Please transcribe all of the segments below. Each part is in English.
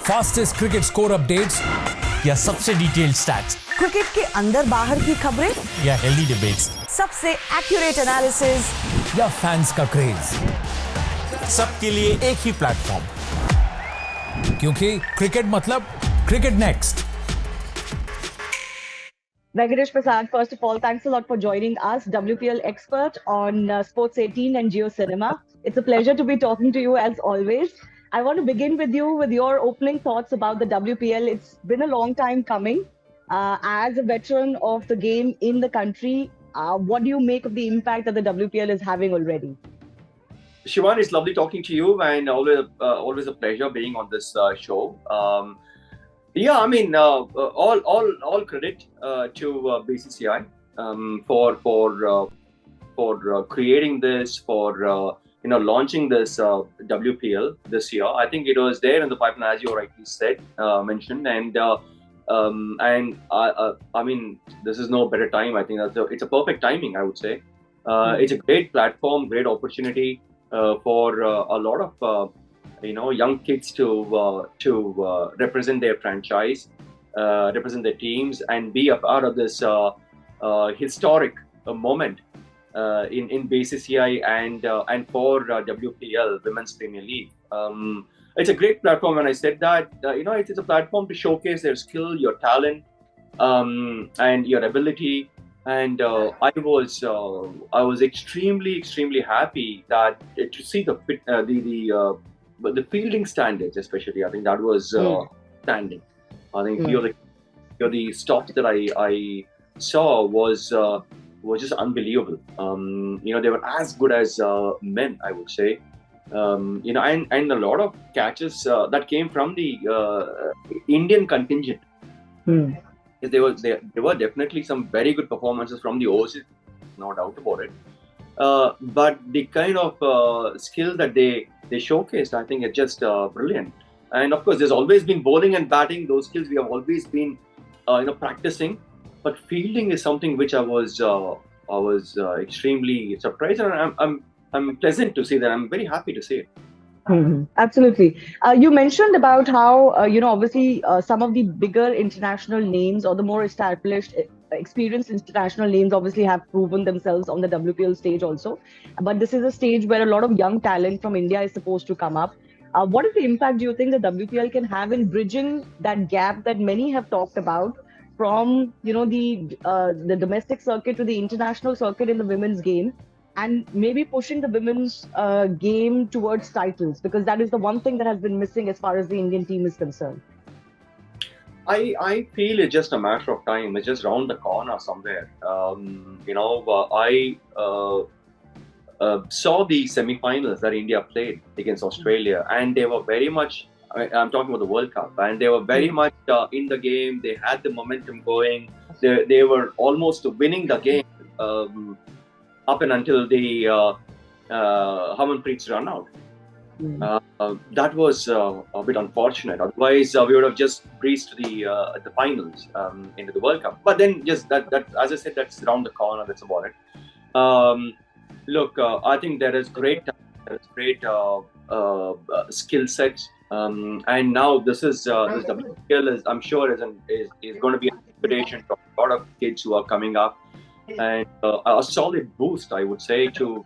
Fastest cricket score updates या सबसे detailed stats, cricket के अंदर बाहर की खबरें या हेल्दी डिबेट्स, सबसे एक्यूरेट एनालिसिस या फैंस का क्रेज, सबके लिए एक ही प्लेटफॉर्म, क्योंकि क्रिकेट मतलब cricket next. Venkatesh Prasad, first of all, thanks a lot for joining us, WPL expert on Sports 18 and Geo Cinema. It's a pleasure to be talking to you as always. I want to begin with you with your opening thoughts about the WPL. It's been a long time coming. As a veteran of the game in the country, what do you make of the impact that the WPL is having already? Shivan, it's lovely talking to you, and always a pleasure being on this show. All credit to BCCI for creating this, for launching this WPL this year. I think it was there in the pipeline, as you rightly mentioned, and I mean, this is no better time. I think it's a perfect timing, I would say. It's a great platform, great opportunity for a lot of young kids to represent their franchise, represent their teams, and be a part of this historic moment in BCCI and for WPL Women's Premier League. It's a great platform, and I said that it's a platform to showcase their skill, your talent, and your ability. And I was extremely happy that to see the fielding standards, especially. I think that was standing. I think the stops that I saw was just unbelievable. They were as good as men, I would say. And a lot of catches that came from the Indian contingent. There were definitely some very good performances from the overseas, no doubt about it. But the kind of skill that they showcased, I think it's just brilliant. And of course, there's always been bowling and batting; those skills we have always been practicing. But fielding is something which I was extremely surprised, and I'm pleasant to see that. I'm very happy to see it. Absolutely. You mentioned about how, obviously some of the bigger international names or the more established, experienced international names obviously have proven themselves on the WPL stage also. But this is a stage where a lot of young talent from India is supposed to come up. What is the impact do you think the WPL can have in bridging that gap that many have talked about from, the domestic circuit to the international circuit in the women's game? And maybe pushing the women's game towards titles, because that is the one thing that has been missing as far as the Indian team is concerned. I feel it's just a matter of time. It's just round the corner somewhere. I saw the semi-finals that India played against Australia, and they were very much. I'm talking about the World Cup, and they were very much in the game. They had the momentum going. They were almost winning the game. Up and until the Harmanpreet's run out. That was a bit unfortunate. Otherwise, we would have just breezed to the finals into the World Cup. But then, just that as I said, that's around the corner. That's about it. Look, I think there is great skill sets, and now this WPL is, I'm sure, is going to be an inspiration for a lot of kids who are coming up. And a solid boost, I would say, to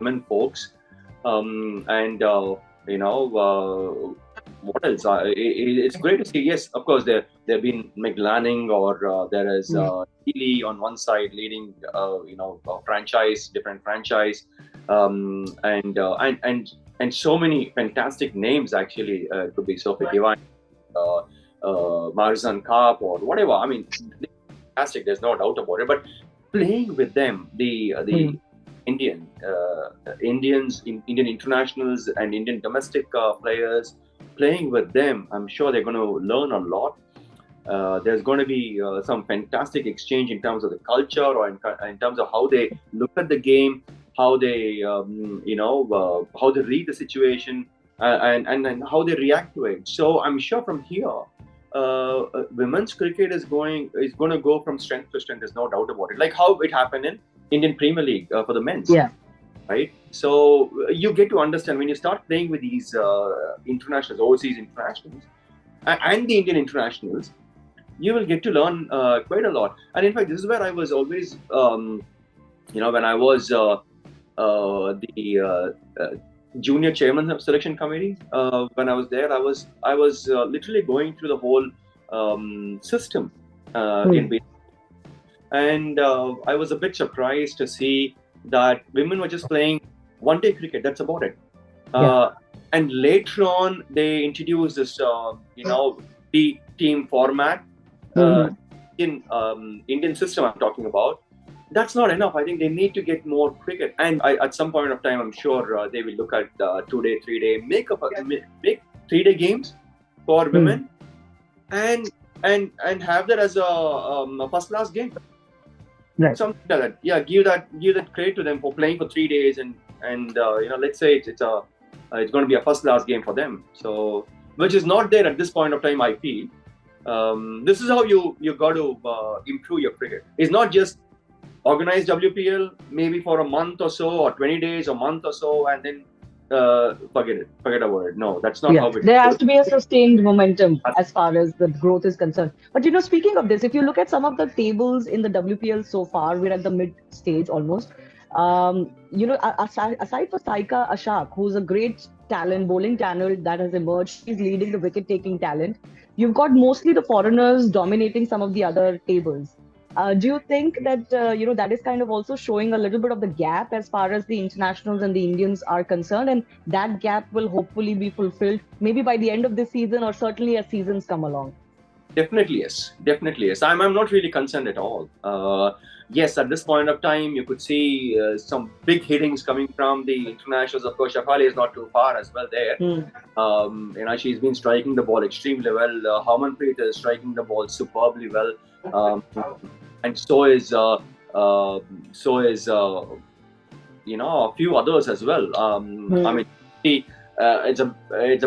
women folks. What else? It's great to see. Yes, of course, there have been McLanning, or there is Healy on one side leading, a different franchise, and so many fantastic names actually. It could be Sophie Devine, Marizan Karp, or whatever. I mean, fantastic. There's no doubt about it. But playing with them, the Indians, Indian internationals, and Indian domestic players, playing with them, I'm sure they're going to learn a lot. There's going to be some fantastic exchange in terms of the culture, or in terms of how they look at the game, how they how they read the situation, and how they react to it. So I'm sure from here, women's cricket is going to go from strength to strength. There's no doubt about it. Like how it happened in Indian Premier League for the men's. Yeah. Right. So you get to understand when you start playing with these internationals, overseas internationals, and the Indian internationals, you will get to learn quite a lot. And in fact, this is where I was always, when I was the junior chairman of selection committee, when I was there, I was literally going through the whole system in baseball. And I was a bit surprised to see that women were just playing one-day cricket. That's about it. And later on, they introduced this, the team format in Indian system. I'm talking about. That's not enough. I think they need to get more cricket. And at some point of time, I'm sure they will look at 2-day, 3-day, make 3-day games for women, and have that as a first-class game. Right. Something like that. Yeah, give that credit to them for playing for 3 days, and let's say it's going to be a first-class game for them. So, which is not there at this point of time, I feel. This is how you got to improve your cricket. It's not just organize WPL maybe for a month or so, or 20 days, a month or so, and then forget about it. No, that's not how it There has to be a sustained momentum as far as the growth is concerned. But speaking of this, if you look at some of the tables in the WPL so far, we're at the mid stage almost. Aside for Saika Ashak, who's a great talent, bowling talent that has emerged, she's leading the wicket-taking talent. You've got mostly the foreigners dominating some of the other tables. Do you think that that is kind of also showing a little bit of the gap as far as the internationals and the Indians are concerned, and that gap will hopefully be fulfilled maybe by the end of this season, or certainly as seasons come along? Definitely yes. I'm not really concerned at all. Yes, at this point of time, you could see some big hittings coming from the internationals. Of course, Shafali is not too far as well there. She's been striking the ball extremely well. Harmanpreet is striking the ball superbly well. And so is a few others as well. I mean, it's a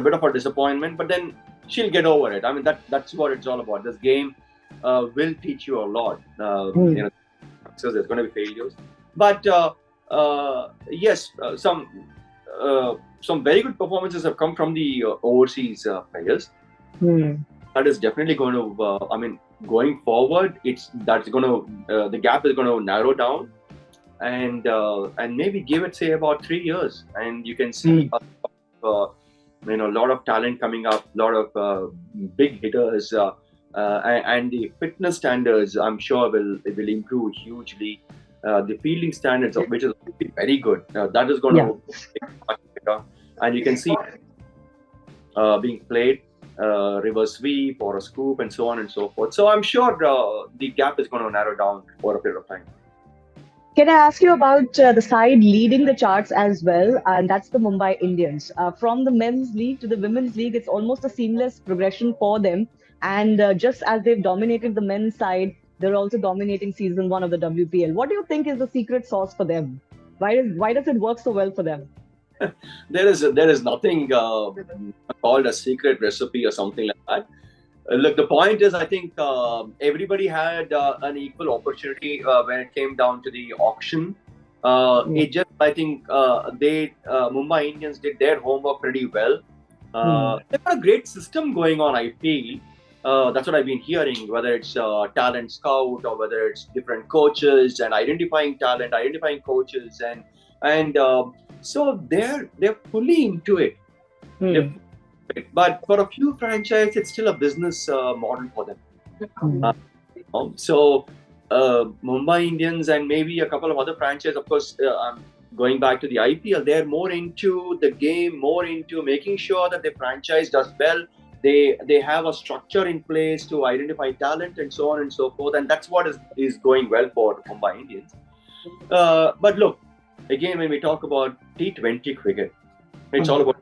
bit of a disappointment, but then she'll get over it. I mean, that's what it's all about. This game will teach you a lot. So there's going to be failures, but yes, some very good performances have come from the overseas players. That is definitely going to. Going forward, the gap is going to narrow down, and maybe give it, say, about 3 years, and you can see a lot of talent coming up, a lot of big hitters, and the fitness standards, I'm sure, will improve hugely. The fielding standards, which is very good, that is going to be much better, and you can see being played. Reverse sweep or a scoop and so on and so forth. So I'm sure the gap is going to narrow down for a period of time. Can I ask you about the side leading the charts as well? And that's the Mumbai Indians. From the men's league to the women's league, it's almost a seamless progression for them. And just as they've dominated the men's side, they're also dominating season 1 of the WPL. What do you think is the secret sauce for them? Why does it work so well for them? There is nothing called a secret recipe or something like that. Look, the point is, I think everybody had an equal opportunity when it came down to the auction. It just, I think, Mumbai Indians did their homework pretty well. They've got a great system going on, I feel. That's what I've been hearing, whether it's talent scout or whether it's different coaches and identifying talent, identifying coaches, and so they're fully into it. But for a few franchises, it's still a business model for them. So Mumbai Indians and maybe a couple of other franchises, of course, going back to the IPL, they're more into the game, more into making sure that the franchise does well. They have a structure in place to identify talent and so on and so forth. And that's what is going well for Mumbai Indians. But look, again, when we talk about T20 cricket, it's all about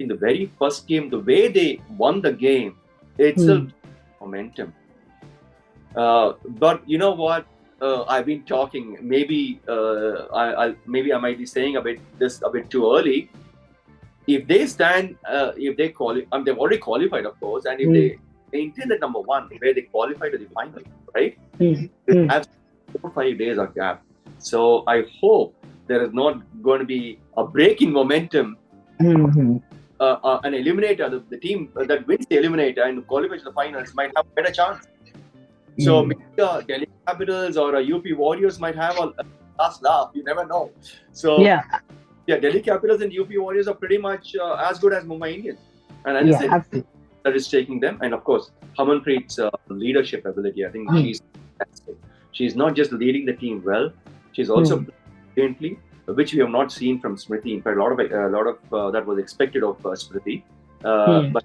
in the very first game, the way they won the game, it's a momentum. But you know what? I've been talking. Maybe I might be saying a bit too early. If they stand, if they qualify, they've already qualified, of course, and if they maintain at number 1, where they qualify to the final, right? They have 4 or 5 days of gap. So I hope there is not going to be a break in momentum an eliminator, the team that wins the eliminator and qualifies to the finals might have a better chance. So maybe Delhi Capitals or UP Warriors might have a last laugh. You never know. So Delhi Capitals and UP Warriors are pretty much as good as Mumbai Indians, and absolutely. that is taking them. And of course, Harmanpreet's leadership ability. I think she's fantastic. She's not just leading the team well; she's also brilliantly, which we have not seen from Smriti. In fact, a lot of that was expected of Smriti, but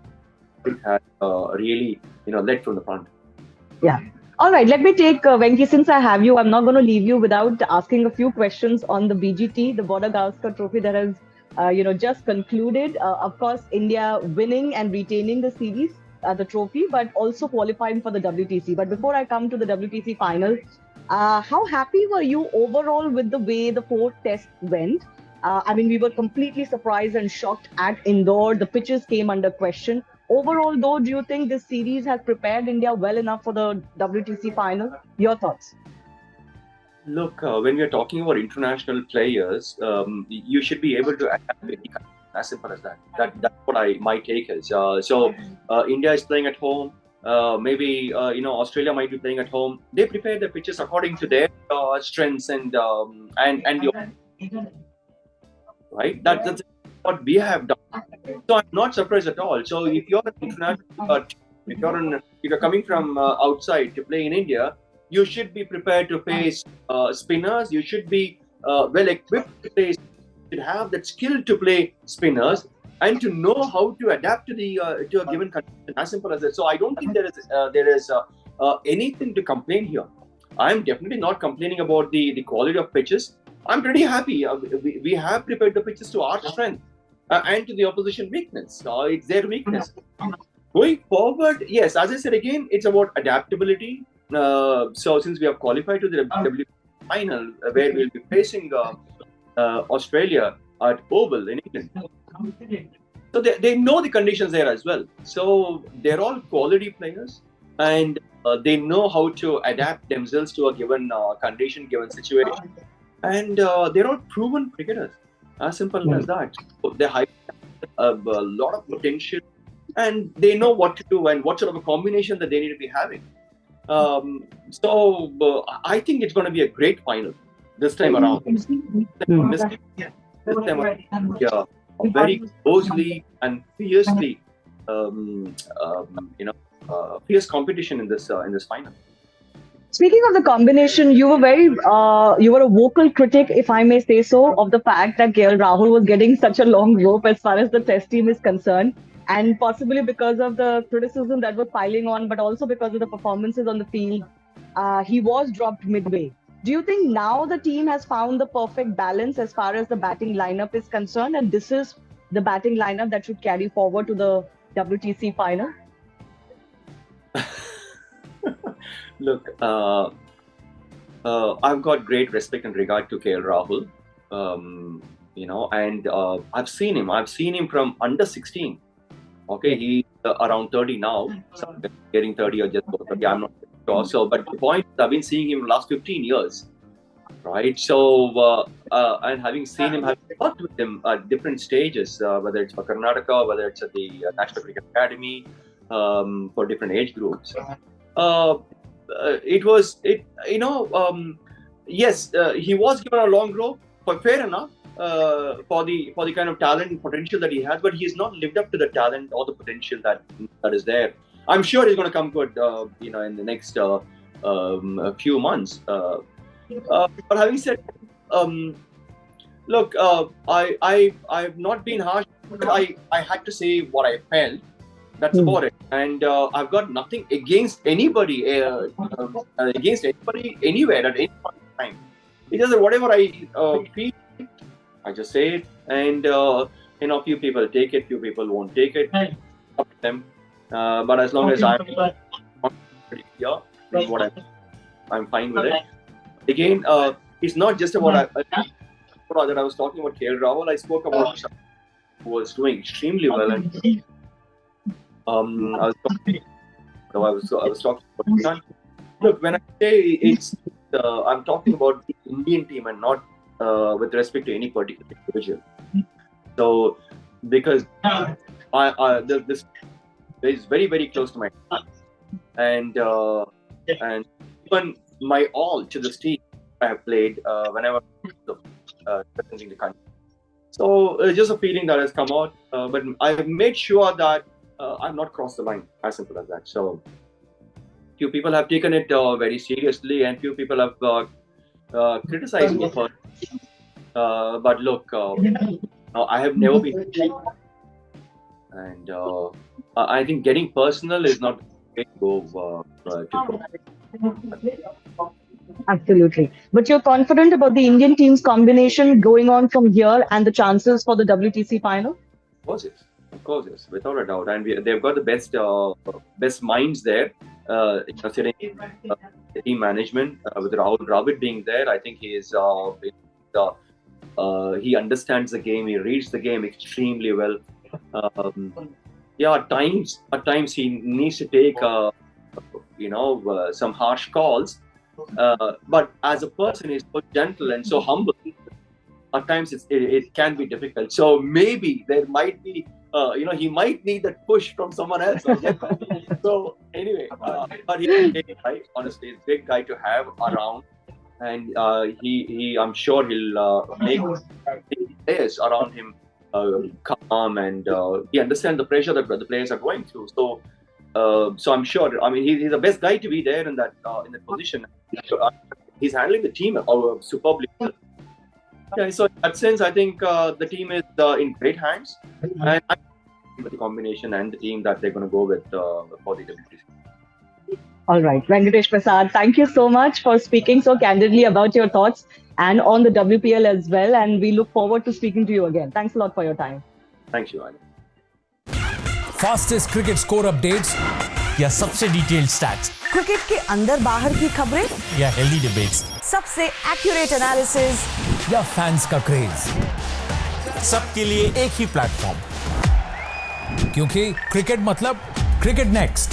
it had really led from the front. Yeah. All right. Let me take Venki. Since I have you, I'm not going to leave you without asking a few questions on the BGT, the Border-Gavaskar Trophy that has just concluded. Of course, India winning and retaining the series, the trophy, but also qualifying for the WTC. But before I come to the WTC final, how happy were you overall with the way the fourth test went? I mean, we were completely surprised and shocked at Indore. The pitches came under question. Overall, though, do you think this series has prepared India well enough for the WTC final? Your thoughts? Look, when we are talking about international players, you should be able to adapt any country. As simple as that. That's what my take is. India is playing at home. Maybe Australia might be playing at home. They prepare the pitches according to their strengths and the right. That's what we have done. So I'm not surprised at all. So if you're an international, if you're coming from outside to play in India, you should be prepared to face spinners. You should be well equipped to play. You should have that skill to play spinners and to know how to adapt to a given condition. As simple as that. So I don't think there is anything to complain here. I'm definitely not complaining about the quality of pitches. I'm pretty happy. We have prepared the pitches to our strength. And to the opposition weakness. It's their weakness. Going forward, yes, as I said again, it's about adaptability. So since we have qualified to the WPL final, where we'll be facing Australia at Oval in England. So they know the conditions there as well. So they're all quality players and they know how to adapt themselves to a given condition, given situation. And they're all proven cricketers. As simple as that. They have a lot of potential and they know what to do and what sort of a combination that they need to be having. So I think it's going to be a great final this time around. This time around, very closely and fiercely, fierce competition in this final. Speaking of the combination, you were a vocal critic, if I may say so, of the fact that KL Rahul was getting such a long rope as far as the test team is concerned, and possibly because of the criticism that was piling on, but also because of the performances on the field, he was dropped midway. Do you think now the team has found the perfect balance as far as the batting lineup is concerned, and this is the batting lineup that should carry forward to the WTC final? Look, I've got great respect and regard to KL Rahul, and I've seen him. I've seen him from under 16. Okay, he's around 30 now, so getting 30 or just over 30. I'm not sure. So, but the point is, I've been seeing him last 15 years, right? So, and having seen him, having worked with him at different stages, whether it's for Karnataka, whether it's at the National Cricket Academy, for different age groups. Yes, he was given a long rope, but fair enough, for the kind of talent and potential that he has, but he has not lived up to the talent or the potential that is there. I'm sure he's going to come good, in the next few months. But having said, look, I've not been harsh, but I had to say what I felt. That's about it. And I've got nothing against anybody, anywhere at any point in time. It's just that whatever I feel, I just say it. And, few people take it, few people won't take it. Up to them. But as long as I'm here, I'm fine with it. Again, it's not just about that I was talking about KL Rahul. I spoke about who was doing extremely well. And I was talking about. Look, when I say it's, I'm talking about the Indian team and not with respect to any particular individual. So, because this is very, very close to my heart, and even my all to this team I have played whenever representing the country. So it's just a feeling that has come out, but I've made sure that I've not crossed the line. As simple as that. So few people have taken it very seriously, and few people have criticized me for. But look, I have never been, and I think getting personal is not the way to go. Absolutely. But you're confident about the Indian team's combination going on from here and the chances for the WTC final? Of course, yes. Of course, yes. Without a doubt. And they've got the best minds there. Considering the team management, with Rahul Dravid being there, I think he understands the game. He reads the game extremely well. At times he needs to take some harsh calls. But as a person, he's so gentle and so humble. At times it can be difficult. So maybe there might be, he might need that push from someone else. So anyway, but he's a big guy. Honestly, he's a big guy to have around, and I'm sure he'll make players around him calm, and he understands the pressure that the players are going through. So I'm sure. I mean, he's the best guy to be there in that position. He's handling the team superbly. Yeah, so in that sense, I think the team is in great hands, and I think the combination and the team that they're going to go with for the WPL. All right, Venkatesh Prasad, thank you so much for speaking so candidly about your thoughts and on the WPL as well. And we look forward to speaking to you again. Thanks a lot for your time. Thank you, Anand. Fastest cricket score updates या सबसे detailed stats, cricket के अंदर बाहर की खबरें या healthy debates, सबसे accurate analysis या फैंस का क्रेज, सबके लिए एक ही प्लेटफॉर्म, क्योंकि क्रिकेट मतलब क्रिकेट नेक्स्ट।